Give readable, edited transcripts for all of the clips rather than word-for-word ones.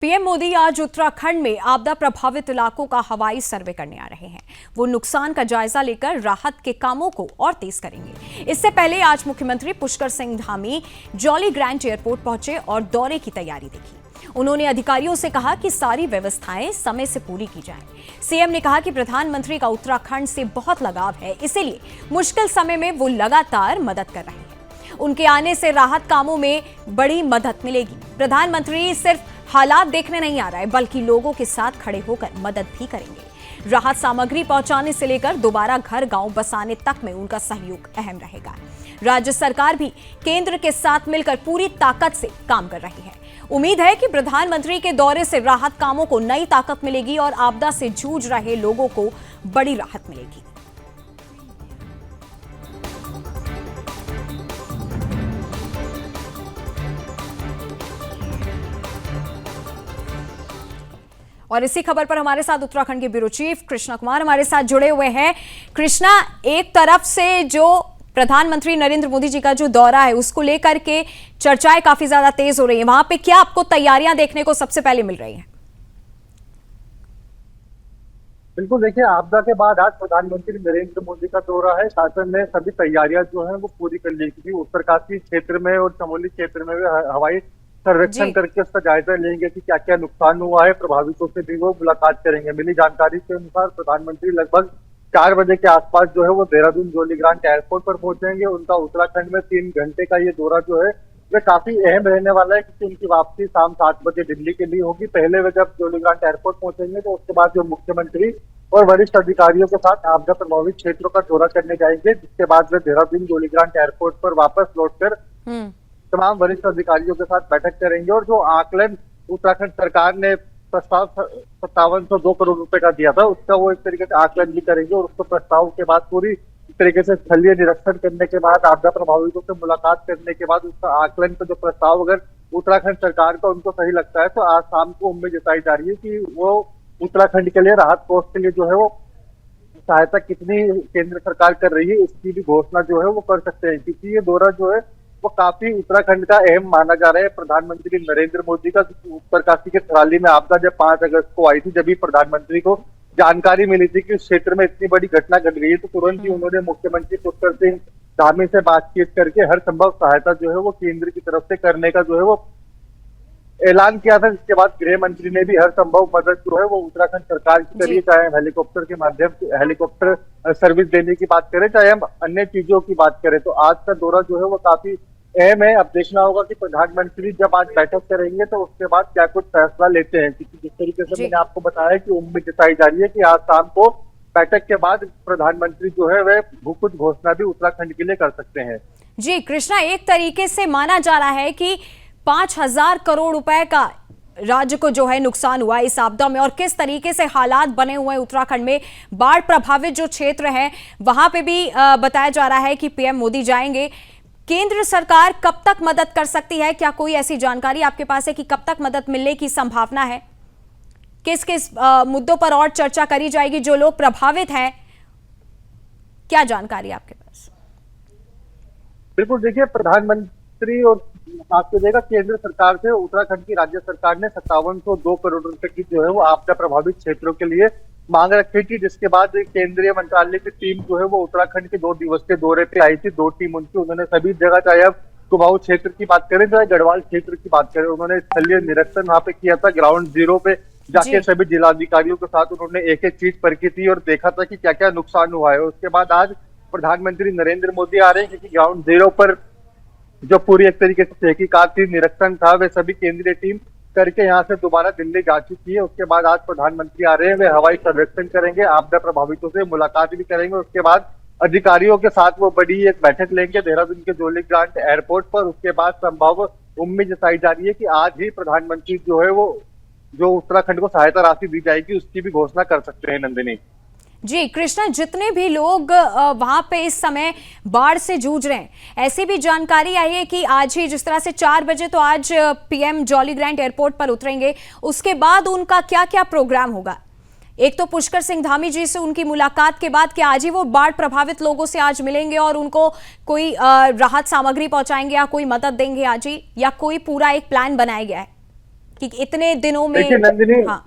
PM Modi आज उत्तराखंड में आपदा प्रभावित इलाकों का हवाई सर्वे करने आ रहे हैं। वो नुकसान का जायजा लेकर राहत के कामों को और तेज करेंगे। इससे पहले आज मुख्यमंत्री Pushkar Singh Dhami jolly grant airport पहुंचे और दौरे की तैयारी देखी। उन्होंने अधिकारियों से कहा कि सारी व्यवस्थाएं समय से पूरी की जाएं। सीएम ने कहा कि प्रधानमंत्री का उत्तराखंड से बहुत लगाव है, इसीलिए मुश्किल समय में वो लगातार मदद कर रहे हैं। उनके आने से राहत कामों में बड़ी मदद मिलेगी। प्रधानमंत्री सिर्फ हालात देखने नहीं आ रहा है, बल्कि लोगों के साथ खड़े होकर मदद भी करेंगे। राहत सामग्री पहुंचाने से लेकर दोबारा घर गांव बसाने तक में उनका सहयोग अहम रहेगा। राज्य सरकार भी केंद्र के साथ मिलकर पूरी ताकत से काम कर रही है। उम्मीद है कि प्रधानमंत्री के दौरे से राहत कामों को नई ताकत मिलेगी और आपदा से जूझ रहे लोगों को बड़ी राहत मिलेगी। और इसी खबर पर हमारे साथ उत्तराखंड के ब्यूरो चीफ कृष्णा कुमार हमारे साथ जुड़े हुए हैं। कृष्णा, एक तरफ से जो प्रधानमंत्री नरेंद्र मोदी जी का जो दौरा है उसको लेकर के चर्चाएं काफी ज्यादा तेज हो रही हैं, वहां पे क्या आपको तैयारियां देखने को सबसे पहले मिल रही हैं? बिल्कुल, देखिए, आपदा के बाद आज प्रधानमंत्री नरेंद्र मोदी का दौरा है। शासन ने सभी तैयारियां जो है वो पूरी कर ली थी। उत्तरकाशी क्षेत्र में और चमोली क्षेत्र में भी हवाई सर्वेक्षण करके उसका जायजा लेंगे कि क्या क्या नुकसान हुआ है। प्रभावितों से भी वो मुलाकात करेंगे। मिली जानकारी के अनुसार प्रधानमंत्री लगभग 4 बजे के आसपास जो है वो देहरादून जॉली ग्रांट एयरपोर्ट पर पहुंचेंगे। उनका उत्तराखंड में 3 घंटे का ये दौरा जो है वह काफी अहम रहने वाला है, क्योंकि उनकी वापसी शाम 7 बजे दिल्ली के लिए होगी। पहले वे जब जॉली ग्रांट एयरपोर्ट पहुंचेंगे तो उसके बाद जो मुख्यमंत्री और वरिष्ठ अधिकारियों के साथ आपदा प्रभावित क्षेत्रों का दौरा करने जाएंगे, जिसके बाद वे देहरादून जॉली ग्रांट एयरपोर्ट पर वापस लौटकर तमाम वरिष्ठ अधिकारियों के साथ बैठक करेंगे। और जो आकलन उत्तराखंड सरकार ने प्रस्ताव 5702 करोड़ रुपए का दिया था, उसका वो एक तरीके से आकलन भी करेंगे। और उसको प्रस्ताव के बाद पूरी तरीके से स्थलीय निरीक्षण करने के बाद, आपदा प्रभावितों से मुलाकात करने के बाद उसका आकलन का जो प्रस्ताव अगर उत्तराखंड सरकार का उनको सही लगता है तो आज शाम को उम्मीद जताई जा रही है कि वो उत्तराखंड के लिए राहत कोष के लिए जो है वो सहायता कितनी केंद्र सरकार कर रही है इसकी भी घोषणा जो है वो कर सकते हैं। क्योंकि ये दौरा जो है वो काफी उत्तराखंड का अहम माना जा रहा है। प्रधानमंत्री नरेंद्र मोदी का उत्तरकाशी के थराली में आपदा जब 5 अगस्त को आई थी, जब भी प्रधानमंत्री को जानकारी मिली थी कि उस क्षेत्र में इतनी बड़ी घटना घट गई है, तो तुरंत ही उन्होंने मुख्यमंत्री पुष्कर सिंह धामी से बातचीत करके हर संभव सहायता जो है वो केंद्र की तरफ से करने का जो है वो ऐलान किया था। जिसके बाद गृह मंत्री ने भी हर संभव मदद जो है वो उत्तराखंड सरकार की करी, चाहे हम हेलीकॉप्टर के माध्यम से हेलीकॉप्टर सर्विस देने की बात करें, चाहे हम अन्य चीजों की बात करें। तो आज का दौरा जो है वो काफी अहम है। अब देखना होगा कि प्रधानमंत्री जब आज बैठक करेंगे तो उसके बाद क्या कुछ फैसला लेते हैं, क्योंकि जिस तरीके से मैंने आपको बताया कि उम्मीद जताई जा रही है कि आज शाम को बैठक के बाद प्रधानमंत्री जो है वह कुछ घोषणा भी उत्तराखंड के लिए कर सकते हैं। जी कृष्णा, एक तरीके से माना जा रहा है कि 5000 करोड़ रुपए का राज्य को जो है नुकसान हुआ इस आपदा में, और किस तरीके से हालात बने हुए हैं उत्तराखंड में। बाढ़ प्रभावित जो क्षेत्र है वहां पे भी बताया जा रहा है कि पीएम मोदी जाएंगे। केंद्र सरकार कब तक मदद कर सकती है? क्या कोई ऐसी जानकारी आपके पास है कि कब तक मदद मिलने की संभावना है? किस किस मुद्दों पर और चर्चा करी जाएगी? जो लोग प्रभावित हैं, क्या जानकारी आपके पास? बिल्कुल, देखिए, प्रधानमंत्री और आपको देगा केंद्र सरकार से उत्तराखंड की राज्य सरकार ने 5702 करोड़ रुपए की जो है वो आपदा प्रभावित क्षेत्रों के लिए मांग रखी थी। जिसके बाद केंद्रीय मंत्रालय की टीम जो है वो उत्तराखंड के 2 दिवसीय दौरे पे आई थी। 2 टीम उनकी, उन्होंने सभी जगह, चाहे अब कुमाऊं क्षेत्र की बात करें चाहे गढ़वाल क्षेत्र की बात करें, उन्होंने स्थलीय निरीक्षण वहां पे किया था। ग्राउंड जीरो पे जाके सभी जिलाधिकारियों के साथ उन्होंने एक एक चीज परखी थी और देखा था कि क्या क्या नुकसान हुआ है। उसके बाद आज प्रधानमंत्री नरेंद्र मोदी आ रहे हैं, क्योंकि ग्राउंड जीरो पर जो पूरी एक तरीके से तहकीकात थी, निरीक्षण था, वे सभी केंद्रीय टीम करके यहाँ से दोबारा दिल्ली जा चुकी है। उसके बाद आज प्रधानमंत्री आ रहे हैं, वे हवाई सर्वेक्षण करेंगे, आपदा प्रभावितों से मुलाकात भी करेंगे। उसके बाद अधिकारियों के साथ वो बड़ी एक बैठक लेंगे देहरादून के जॉली ग्रांट एयरपोर्ट पर। उसके बाद संभव उम्मीद जताई जा रही है कि आज ही प्रधानमंत्री जो है वो जो उत्तराखंड को सहायता राशि दी जाएगी उसकी भी घोषणा कर सकते हैं। नंदिनी जी कृष्णा, जितने भी लोग वहां पे इस समय बाढ़ से जूझ रहे हैं, ऐसी भी जानकारी आई है कि आज ही जिस तरह से 4 बजे तो आज पीएम जॉली ग्रांट एयरपोर्ट पर उतरेंगे, उसके बाद उनका क्या क्या प्रोग्राम होगा? एक तो पुष्कर सिंह धामी जी से उनकी मुलाकात के बाद क्या आज ही वो बाढ़ प्रभावित लोगों से आज मिलेंगे और उनको कोई राहत सामग्री पहुंचाएंगे या कोई मदद देंगे आज ही, या कोई पूरा एक प्लान बनाया गया है? कि इतने दिनों में? देखिए नंदिनी, हाँ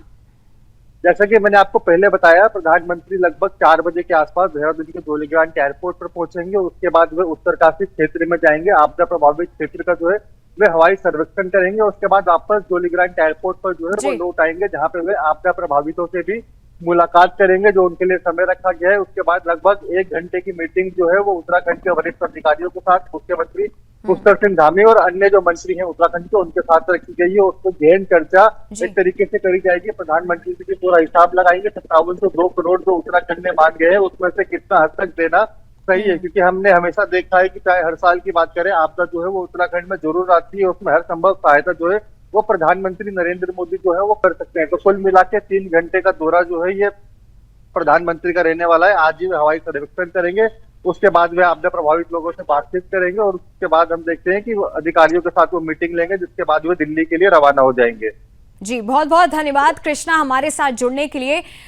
जैसा कि मैंने आपको पहले बताया, प्रधानमंत्री लगभग 4 बजे के आसपास देहरादून के जोलीग्रांट एयरपोर्ट पर पहुंचेंगे। उसके बाद वे उत्तरकाशी क्षेत्र में जाएंगे, आपदा प्रभावित क्षेत्र का जो है वे हवाई सर्वेक्षण करेंगे। उसके बाद वापस जोलीग्रांट एयरपोर्ट पर जो है वो जी। लौट आएंगे, जहां पे वे आपदा प्रभावितों से भी मुलाकात करेंगे, जो उनके लिए समय रखा गया है। उसके बाद लगभग 1 घंटे की मीटिंग जो है वो उत्तराखंड के वरिष्ठ अधिकारियों के साथ मुख्यमंत्री पुष्कर सिंह धामी और अन्य जो मंत्री हैं उत्तराखंड के, उनके साथ रखी गई है। उसको गहन चर्चा जी। एक तरीके से करी जाएगी। प्रधानमंत्री से भी पूरा हिसाब लगाएंगे 5702 करोड़ जो उत्तराखंड ने मांग गए हैं, उसमें से कितना हद तक देना सही है। क्योंकि हमने हमेशा देखा है कि चाहे हर साल की बात करें, आपदा जो है वो उत्तराखंड में जरूर आती है, उसमें हर संभव सहायता जो है वो प्रधानमंत्री नरेंद्र मोदी जो है वो कर सकते हैं। तो कुल मिला के 3 घंटे का दौरा जो है ये प्रधानमंत्री का रहने वाला है। आज ही वे हवाई सर्वेक्षण करेंगे, उसके बाद वे आपदा प्रभावित लोगों से बातचीत करेंगे और उसके बाद हम देखते हैं कि वो अधिकारियों के साथ वो मीटिंग लेंगे, जिसके बाद वे दिल्ली के लिए रवाना हो जाएंगे। जी, बहुत बहुत धन्यवाद कृष्णा हमारे साथ जुड़ने के लिए।